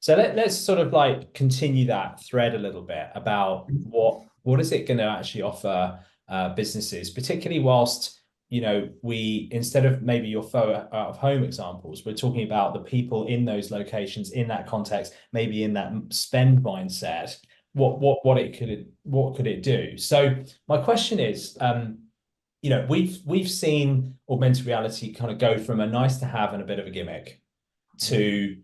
So let's sort of like continue that thread a little bit about what is it going to actually offer businesses, particularly whilst we, instead of maybe your photo out of home examples, we're talking about the people in those locations, in that context, maybe in that spend mindset. What could it do? So my question is, we've seen augmented reality kind of go from a nice to have and a bit of a gimmick to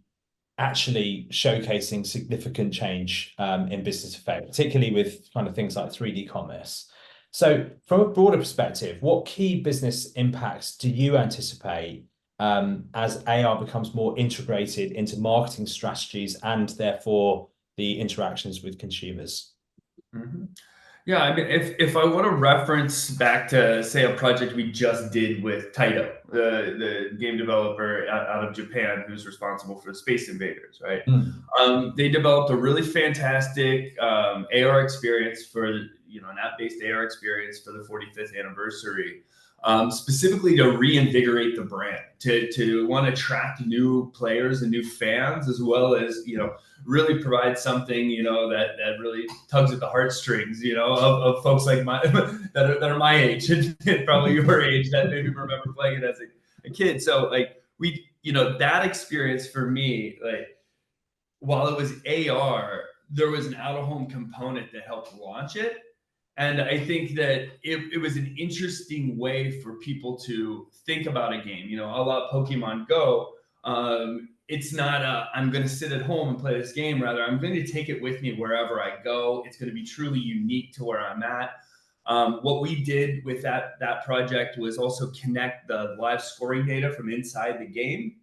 actually showcasing significant change in business effect, particularly with kind of things like 3D commerce. So from a broader perspective, what key business impacts do you anticipate as AR becomes more integrated into marketing strategies and therefore the interactions with consumers? Mhm. Yeah, I mean, if I want to reference back to say a project we just did with Taito, the game developer out of Japan who's responsible for Space Invaders, right? Mm. They developed a really fantastic AR experience for an app-based AR experience for the 45th anniversary, specifically to reinvigorate the brand, to want to attract new players and new fans, as well as really provide something that really tugs at the heartstrings of folks like my that are my age and probably your age that maybe remember playing it as a kid. So like we that experience for me, like while it was AR, there was an out of home component that helped launch it. And I think that it was an interesting way for people to think about a game, a la Pokemon Go. It's not I'm going to sit at home and play this game. Rather, I'm going to take it with me wherever I go. It's going to be truly unique to where I'm at. What we did with that project was also connect the live scoring data from inside the game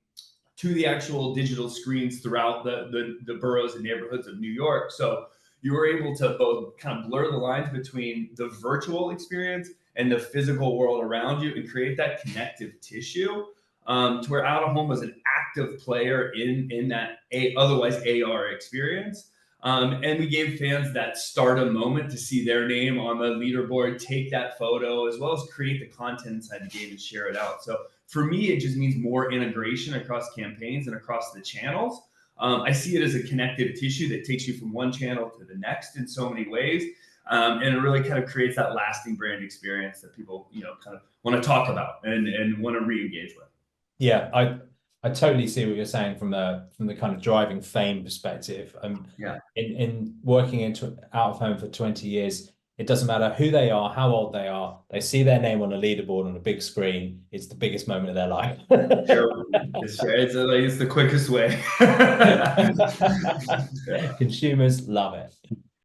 to the actual digital screens throughout the boroughs and neighborhoods of New York. So you were able to both kind of blur the lines between the virtual experience and the physical world around you and create that connective tissue, to where out of home was an active player in that otherwise AR experience. And we gave fans that stardom moment to see their name on the leaderboard, take that photo, as well as create the content inside the game and share it out. So for me, it just means more integration across campaigns and across the channels. I see it as a connective tissue that takes you from one channel to the next in so many ways. And it really kind of creates that lasting brand experience that people, kind of want to talk about and want to re-engage with. Yeah, I totally see what you're saying from the kind of driving fame perspective. Yeah. In working into out of home for 20 years, it doesn't matter who they are, how old they are. They see their name on a leaderboard on a big screen. It's the biggest moment of their life. Sure. It's the quickest way. Consumers love it.